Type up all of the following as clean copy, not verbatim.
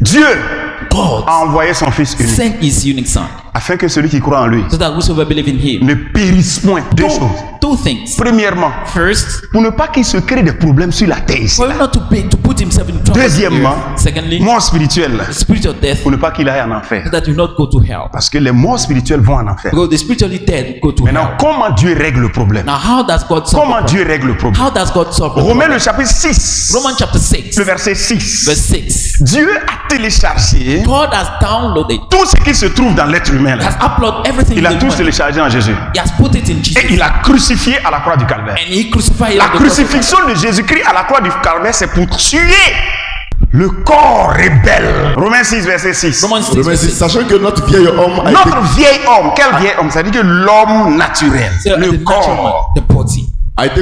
Dieu God a envoyé son Fils unique sent His unique Son afin que celui qui croit en lui so that whosoever believe in Him. ne périsse point. Deux choses. Two things. Premièrement, First, pour ne pas qu'il se crée des problèmes sur la terre ici. for him not to put himself in trouble. Deuxièmement, Secondly, mort spirituel, the spirit of death, pour ne pas qu'il aille en enfer. so that you not go to hell. Parce que les morts spirituels vont en enfer. Because the spiritually dead go to Maintenant, hell. comment Dieu règle le problème? Now, how does God solve Comment the Dieu problem? règle le problème? How does God solve the Romains problem? le chapitre 6, Romans chapter 6, le verset 6. verse 6. Dieu a téléchargé God has downloaded, tout ce qui se trouve dans l'être humain. Là. has uploaded everything Il a in the tout human. téléchargé en Jésus. He has put it in Jesus. Et il a crucifié à la croix du Calvaire. And he crucified La on the cross of crucifixion de Jésus-Christ à la croix du Calvaire, c'est pour tuer le corps rebelle. Romains 6, verset 6. Romans 6, Mais verse 6. sachant que notre vieil homme a été Notre vieil homme, quel vieil homme? Ça dit que l'homme naturel, So, le the natural corps, man, the body,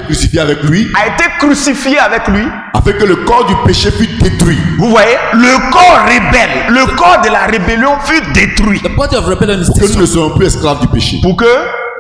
crucifié avec lui, a été crucifié avec lui. afin que le corps du péché fût détruit. Vous voyez, le corps rebelle, le corps de la rébellion fut détruit. the body of rebellion is Pour que nous ne destroyed. soyons plus esclaves du péché. Pour que,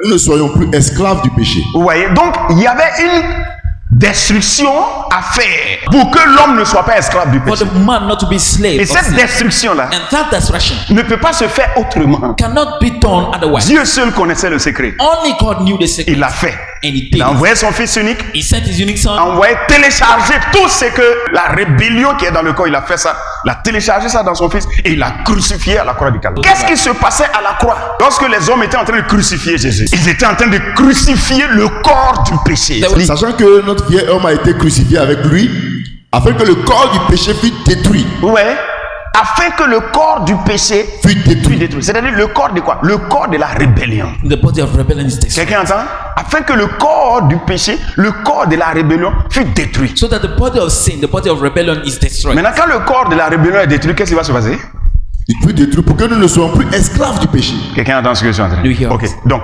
Nous ne soyons plus esclaves du péché. vous voyez, donc il y avait une destruction à faire pour que l'homme ne soit pas esclave du For péché. the man not to be slave Et of cette sin. destruction-là And that destruction ne peut pas se faire autrement. cannot be done otherwise. Dieu seul connaissait le secret. Only God knew the secret. Il l'a fait. And he Il did a it. envoyé son Fils unique, He sent his unique a son. envoyé télécharger tout ce que la rébellion qui est dans le corps, il a fait ça, il a téléchargé ça dans son Fils et il l'a crucifié à la croix du Calvaire. Qu'est-ce qui se passait à la croix lorsque les hommes étaient en train de crucifier Jésus? Ils étaient en train de crucifier le corps du péché. There was- Sachant que notre vieil homme a été crucifié avec lui, afin que le corps du péché fût détruit. Ouais. Afin que le corps du péché Fût fût détruit. détruit. C'est-à-dire le corps de quoi? Le corps de la rébellion. The body of rebellion is destroyed. Quelqu'un entend? Afin que le corps du péché, le corps de la rébellion fût détruit. So that the body of sin, the body of rebellion is destroyed. Maintenant, quand le corps de la rébellion est détruit, qu'est-ce qui va se passer? Il fut détruit pour que nous ne soyons plus esclaves du péché. Quelqu'un entend ce que je suis en train de Do you dire? hear Ok. us? Donc,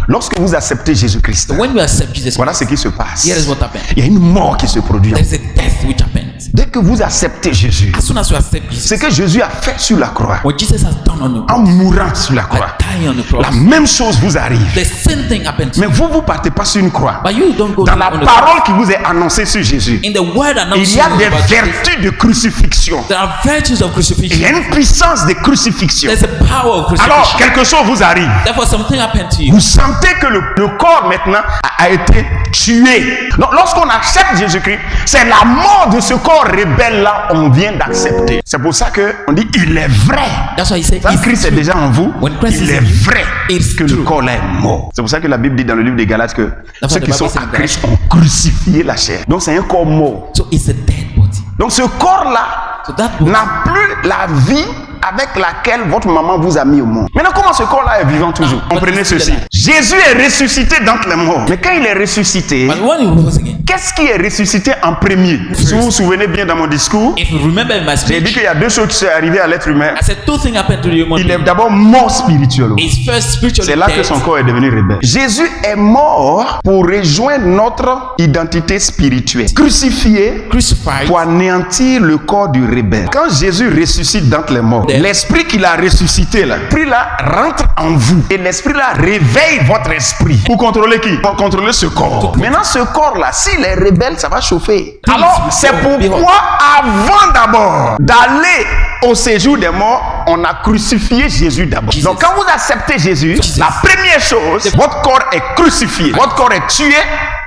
lorsque vous acceptez Jésus-Christ, When we accept Jesus, voilà ce qui se passe. here is what happens. Il y a une mort qui se produit. There's a death which happens. Dès que vous acceptez Jésus, As soon as you accept ce Jesus, que Jésus a fait sur la croix, what Jesus has done on the en cross, mourant sur la croix, dying on the cross, la même chose vous arrive. the same thing happens. Mais vous, vous partez pas sur une croix. But you don't go Dans to la on the parole qui vous est annoncée sur Jésus, in the word announced il y a des about Jesus, vertus de crucifixion. there are virtues of Il y crucifixion. a une puissance de crucifixion. There's a power of Alors, crucifixion. quelque chose vous arrive. Therefore, something happened to you. Vous sentez que le corps maintenant a été tué. Donc, lorsqu'on accepte Jésus-Christ, c'est la mort de ce corps rebelle-là on vient d'accepter. C'est pour ça qu'on dit il est vrai. That's why he said, Quand it's Christ est true. déjà en vous, When Christ il is est in you, vrai it's que le true. corps là est mort. C'est pour ça que la Bible dit dans le livre des Galates que That's ceux what qui the sont Bible says à in Christ ont crucifié la chair. Donc c'est un corps mort. So it's a dead body. Donc ce corps-là So that body n'a plus la vie avec laquelle votre maman vous a mis au monde. Maintenant, comment ce corps-là est vivant toujours? Ah, Comprenez but it's ceci. still Jésus est ressuscité d'entre les morts. Mais quand il est ressuscité, But when he rose again, qu'est-ce qui est ressuscité en premier? Si vous vous souvenez bien dans mon discours, if you remember in my j'ai dit speech, qu'il y a deux choses qui sont arrivées à l'être humain. I said two things happened to the human Il est being. d'abord mort spirituellement. He's first spiritually C'est là que dead. son corps est devenu rebelle. Jésus est mort pour rejoindre notre identité spirituelle. Crucifié Crucified. pour anéantir le corps du rebelle. Quand Jésus ressuscite d'entre les morts, Dead. l'esprit qu'il a ressuscité là, l'esprit là rentre en vous. Et l'esprit là réveille votre esprit. Pour contrôler qui? Pour contrôler ce corps. Maintenant ce corps là, s'il est rebelle, ça va chauffer. Alors c'est pourquoi avant d'abord d'aller au séjour des morts, on a crucifié Jésus d'abord. Jesus. Donc quand vous acceptez Jésus, Jesus. la première chose, votre corps est crucifié, votre corps est tué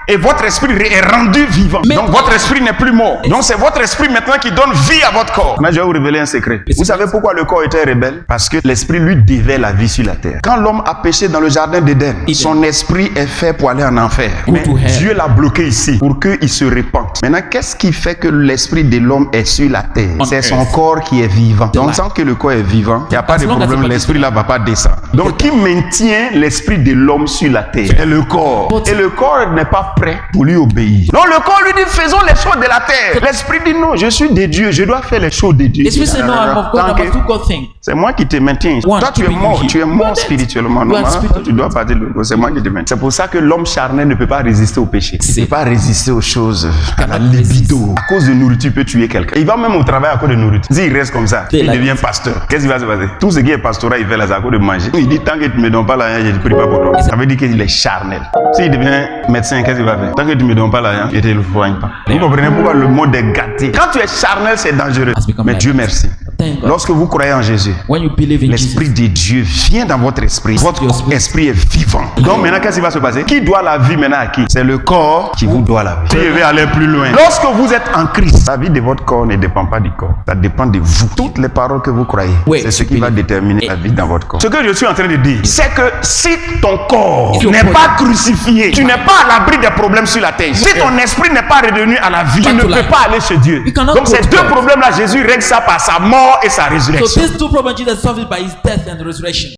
et votre esprit est rendu vivant. Mais- Donc votre esprit n'est plus mort. Donc c'est votre esprit maintenant qui donne vie à votre corps. Maintenant je vais vous révéler un secret. Vous savez pourquoi le corps était rebelle? Parce que l'esprit lui devait la vie sur la terre. Quand l'homme a péché dans le jardin d'Éden, son esprit est fait pour aller en enfer. Go Mais to hell. Dieu l'a bloqué ici pour qu'il se répande. Maintenant qu'est-ce qui fait que l'esprit de l'homme est sur la terre? On C'est son earth. corps qui est vivant. Donc life. tant que le corps est vivant, il n'y a pas As de long as problème. the body is L'esprit là va pas descendre. Donc qui maintient l'esprit de l'homme sur la terre? C'est le corps. But- Et le corps n'est pas prêt pour lui obéir. Donc le corps lui dit faisons les choses de la terre. L'esprit dit non, je suis de Dieu, je dois faire les choses de Dieu. The spirit said, no, I'm of God, Tant I que- must do God thing. c'est moi qui te maintiens. One, Toi, tu es keeping mort. you Tu es here. mort You are dead. spirituellement. You Non, are hein? spiritual. Tu dois partir de l'eau. C'est moi qui te maintiens. C'est pour ça que l'homme charnel ne peut pas résister au péché. Il ne peut pas résister aux choses, à la libido. À cause de nourriture, il peut tuer quelqu'un. Il va même au travail à cause de nourriture. S'il reste comme ça, il devient pasteur. Qu'est-ce qui va se passer? Tout ce qui est pastorat, il fait là, c'est à cause de manger. Il dit tant que tu ne me donnes pas l'argent, je ne prie pas pour toi. Ça veut dire qu'il est charnel. S'il devient médecin, qu'est-ce qu'il va faire? Tant que tu ne me donnes pas l'argent, je ne te le soigne pas. Vous comprenez pourquoi le monde est gâté? Quand tu es charnel, c'est dangereux. Has become Mais like Dieu that. merci. Thank God. Lorsque vous croyez en Jésus, When you believe in Jesus, l'Esprit de Dieu vient dans votre esprit. Votre esprit est vivant. Donc maintenant, qu'est-ce qui va se passer? Qui doit la vie maintenant à qui? C'est le corps qui vous doit la vie. Je vais aller plus loin. Lorsque vous êtes en Christ, la vie de votre corps ne dépend pas du corps. Ça dépend de vous. Toutes les paroles que vous croyez, Oui, c'est ce qui va déterminer la vie dans votre corps. Ce que je suis en train de dire, c'est que si ton corps If your n'est body- pas crucifié, tu n'es pas à l'abri des problèmes sur la terre. Si ton esprit n'est pas redevenu à la vie, tu Back ne to peux life. pas aller chez Dieu. You cannot Donc go ces to deux God. problèmes-là, Jésus règle ça par sa mort et sa So résurrection. these two problems Jesus solved it by his death and resurrection.